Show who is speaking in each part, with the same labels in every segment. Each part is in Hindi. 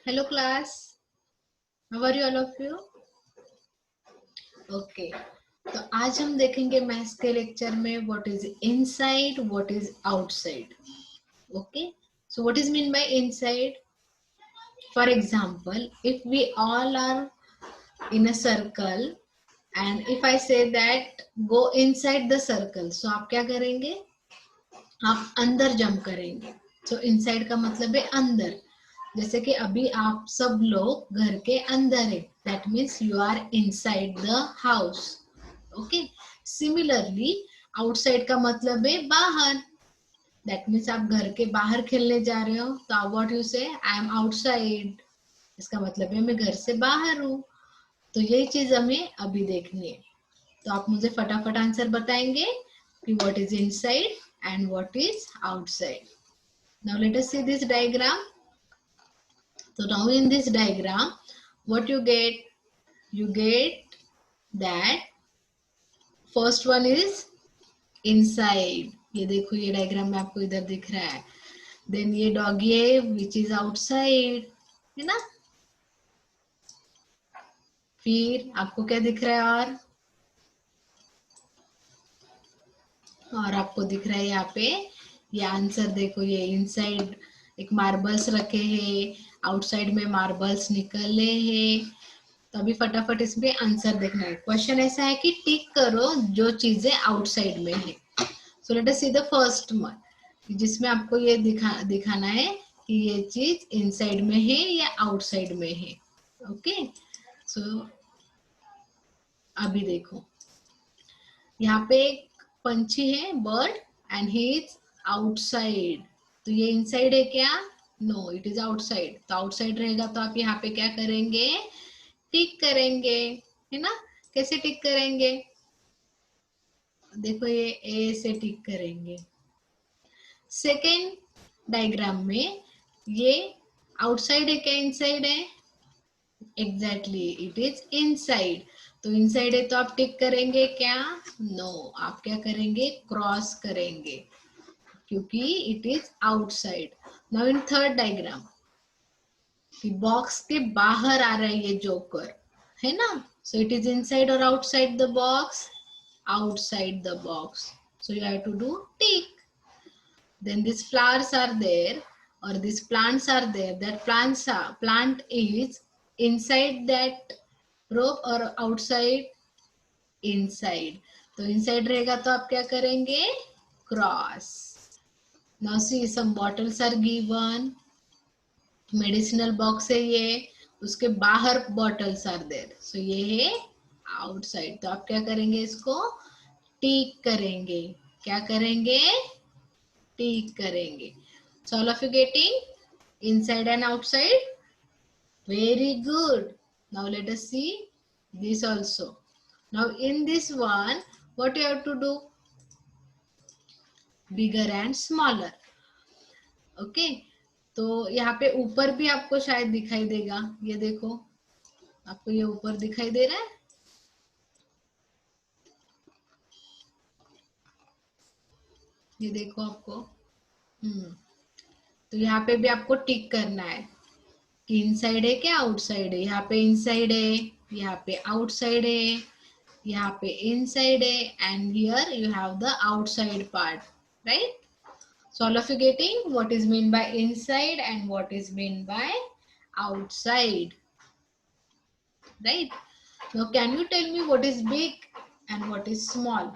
Speaker 1: Hello class, how are you all of you? Okay, तो आज हम देखेंगे मैथ्स के लेक्चर में what is inside, what is outside. Okay, so what is mean by inside? For example, if we all are in a circle and if I say that go inside the circle, so आप क्या करेंगे? आप अंदर जंप करेंगे. सो इनसाइड का मतलब है अंदर. जैसे कि अभी आप सब लोग घर के अंदर है, that means you are inside the house. Okay, similarly outside का मतलब है बाहर. दैट मीन्स आप घर के बाहर खेलने जा रहे हो, तो आप व्हाट यू से, आई एम आउटसाइड. इसका मतलब है मैं घर से बाहर हूँ. तो यही चीज हमें अभी देखनी है. तो आप मुझे फटाफट आंसर बताएंगे कि what is inside and what is outside. Now let us see this diagram. So now in this diagram, what you get that first one is inside. ये देखो, ये डायग्राम में आपको इधर दिख रहा है. Then ये डॉगी है which is outside, है ना. फिर आपको क्या दिख रहा है? और आपको दिख रहा है यहाँ पे ये आंसर देखो, ये इनसाइड एक मार्बल्स रखे हैं, आउटसाइड में मार्बल्स निकले हैं. तो अभी फटाफट इसमें आंसर देखना है. क्वेश्चन ऐसा है कि टिक करो जो चीजें आउटसाइड में है. So let us see the first one, जिसमें आपको ये दिखाना है कि ये चीज इनसाइड में है या आउटसाइड में है. ओके, सो अभी देखो, यहाँ पे एक पंछी है, bird, and he is outside. तो ये इनसाइड है क्या? No, it is outside. तो आउटसाइड रहेगा तो आप यहाँ पे क्या करेंगे? टिक करेंगे, है ना. कैसे टिक करेंगे? देखो, ये ए से टिक करेंगे. सेकेंड डायग्राम में ये आउटसाइड है क्या इनसाइड है? Exactly, it is inside. तो इनसाइड है तो आप टिक करेंगे क्या? नो, आप क्या करेंगे? क्रॉस करेंगे, क्योंकि it is outside. Now in third diagram, कि बॉक्स के बाहर आ रहा है ये जोकर, है ना. सो इट इज इनसाइड और outside the box? Outside the box. So you have to do tick. Then these flowers are there or these plants are there. That plant is inside that rope or outside? Inside. तो inside रहेगा तो आप क्या करेंगे? Cross. Now see, some bottles are given. Medicinal box है ये, उसके बाहर बॉटल्स आर देयर. सो ये है आउटसाइड. तो आप क्या करेंगे? इसको टिक करेंगे. क्या करेंगे? टिक करेंगे. So all of you getting inside and outside? Very good. Now let us see this also. Now in this one, what you have to do? Bigger and smaller. Okay, तो यहाँ पे ऊपर भी आपको शायद दिखाई देगा. ये देखो, आपको ये ऊपर दिखाई दे रहा है. ये देखो आपको. तो यहाँ पे भी आपको टिक करना है कि इनसाइड है क्या आउटसाइड है. यहाँ पे इनसाइड है, यहाँ पे आउटसाइड है, यहाँ पे इनसाइड है, and here you have the outside part, right. So all of you getting what is mean by inside and what is mean by outside, right? Now can you tell me what is big and what is small?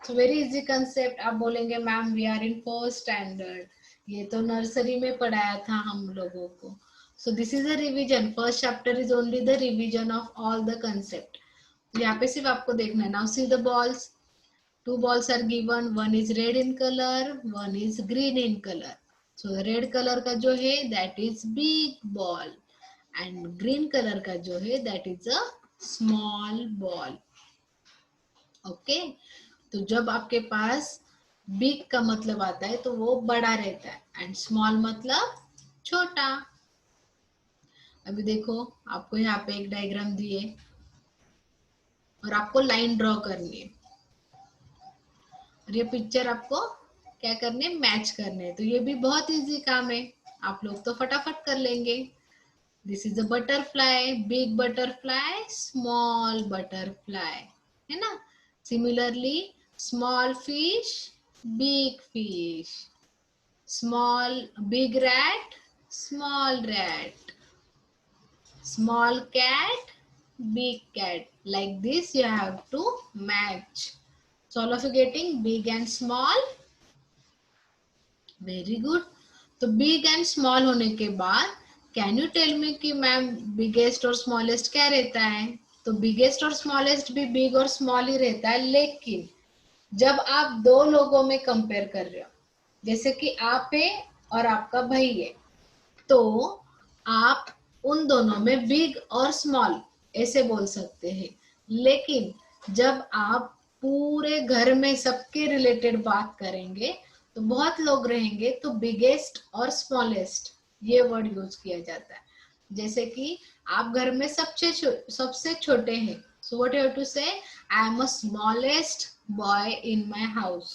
Speaker 1: So very easy concept. आप बोलेंगे ma'am we are in first standard, ये तो नर्सरी में पढ़ाया था हम लोगों को. So this is a revision. First chapter is only the revision of all the concept. यहाँ पे सिर्फ आपको देखना है. Now see the balls. Two balls are given. One is red in color, one is green in color. So red color का जो है that is big ball, and green color का जो है that is a small ball. Okay, तो जब आपके पास big का मतलब आता है तो वो बड़ा रहता है, and small मतलब छोटा. अभी देखो, आपको यहाँ पे एक डायग्राम दिए और आपको लाइन ड्रॉ करनी है, और ये पिक्चर आपको क्या करने? मैच करने. तो ये भी बहुत इजी काम है, आप लोग तो फटाफट कर लेंगे. This is a butterfly, big butterfly, small butterfly, है ना. Similarly small fish, big fish, small big rat, small rat, small cat, big cat. Like this you have to match. So all of you getting big and small? Very good. तो big and small होने के बाद कैन यू टेल मी कि मैम बिगेस्ट और स्मॉलेस्ट क्या रहता है? तो बिगेस्ट और स्मॉलेस्ट भी बिग और स्मॉल ही रहता है, लेकिन जब आप दो लोगों में कंपेयर कर रहे हो, जैसे कि आप है और आपका भाई है, तो आप उन दोनों में बिग और स्मॉल ऐसे बोल सकते हैं. लेकिन जब आप पूरे घर में सबके रिलेटेड बात करेंगे तो बहुत लोग रहेंगे, तो बिगेस्ट और स्मॉलेस्ट ये वर्ड यूज किया जाता है. जैसे कि आप घर में सबसे छोटे हैं, so what you have to say, I am a smallest boy in my house.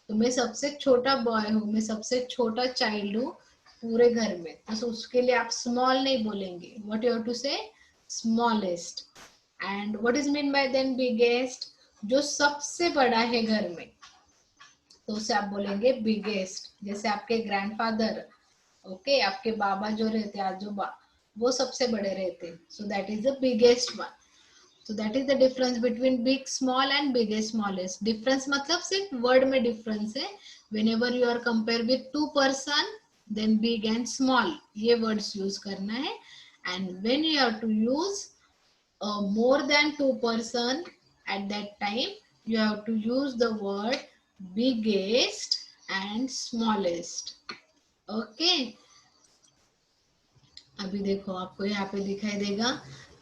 Speaker 1: तो मैं सबसे छोटा बॉय हूँ, मैं सबसे छोटा चाइल्ड हूँ पूरे घर में. तो उसके लिए आप स्मॉल नहीं बोलेंगे, what you have to say, smallest. And what is mean by then biggest, जो सबसे बड़ा है घर में, तो उसे आप बोलेंगे बिगेस्ट. जैसे आपके ग्रैंडफादर, ओके, आपके बाबा जो रहते हैं, आजोबा, वो सबसे बड़े रहते हैं, so that is the biggest one. So that is the difference between big, small and biggest, smallest. Difference मतलब सिर्फ word में difference है. Whenever you are compare with two person, then big and small ये words use करना है. And when you have to use more than two person, at that time you have to use the word biggest and smallest. Okay. अभी देखो आपको यहाँ पे दिखाई देगा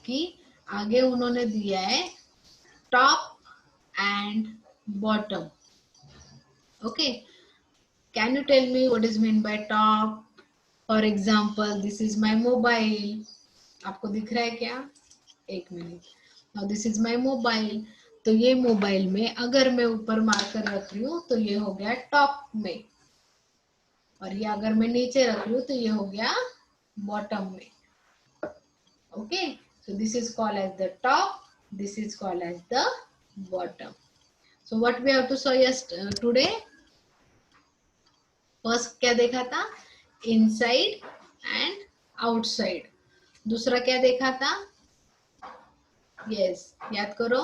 Speaker 1: कि आगे उन्होंने दिया है top and bottom. Okay, can you tell me what is meant by top? For example, this is my mobile. आपको दिख रहा है क्या? एक minute. Now this is my mobile. तो ये मोबाइल में अगर मैं ऊपर मार्कर रख रही हूँ तो ये हो गया टॉप में, और ये अगर मैं नीचे रख रही हूँ तो ये हो गया बॉटम में. Okay, so this is called as the top, this is called as the bottom. So what we have to saw today? First क्या देखा था? Inside and outside. दूसरा क्या देखा था? यस, याद करो,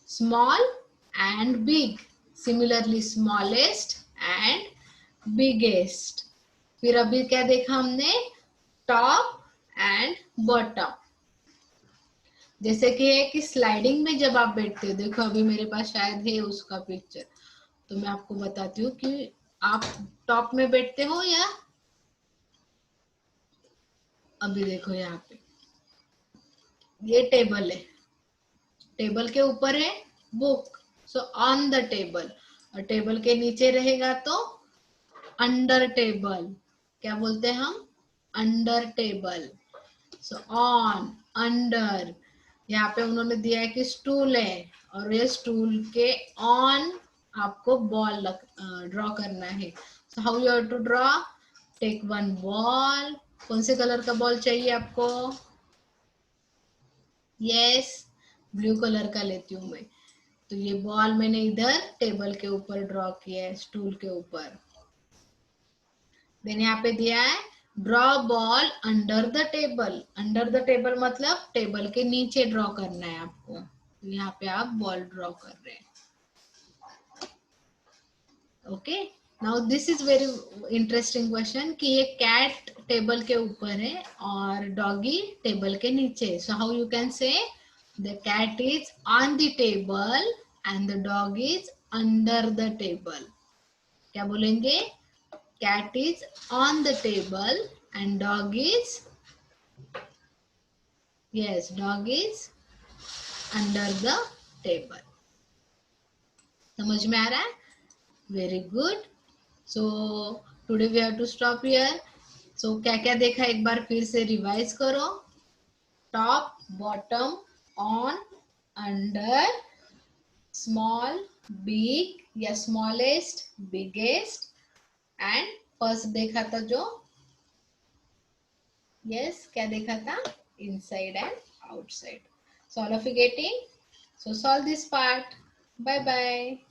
Speaker 1: small and big. Similarly smallest and biggest. फिर अभी क्या देखा हमने? Top and bottom. जैसे कि है कि स्लाइडिंग में जब आप बैठते हो, देखो अभी मेरे पास शायद है उसका पिक्चर, तो मैं आपको बताती हूँ कि आप टॉप में बैठते हो या, अभी देखो यहाँ पे ये टेबल है, टेबल के ऊपर है book, so on the table. और टेबल के नीचे रहेगा तो अंडर टेबल. क्या बोलते हैं हम? Under table. So on, under. यहाँ पे उन्होंने दिया है कि स्टूल है, और ये स्टूल के ऑन आपको बॉल ड्रॉ करना है. So how you have to draw? Take one ball. कौन से कलर का बॉल चाहिए आपको? यस, ब्लू कलर का लेती हूँ मैं. तो ये बॉल मैंने इधर टेबल के ऊपर ड्रॉ किया है, स्टूल के ऊपर. देन यहाँ पे दिया है draw ball under the table. Under the table मतलब टेबल के नीचे ड्रॉ करना है आपको. तो यहाँ पे आप बॉल ड्रॉ कर रहे हैं. Okay, now this is very interesting question कि ये कैट टेबल के ऊपर है और डॉगी टेबल के नीचे. So how you can say the cat is on the table and the dog is under the table. क्या बोलेंगे? Cat is on the table and dog is, yes, dog is under the table. समझ में आ रहा है? Very good. So today we have to stop here. सो क्या क्या देखा एक बार फिर से रिवाइज करो. Top, bottom, on, under, small, big या स्मॉलेस्ट, बिगेस्ट. एंड फर्स्ट देखा था जो यस, क्या देखा था? Inside and outside. So all of you getting? So solve this part. Bye bye.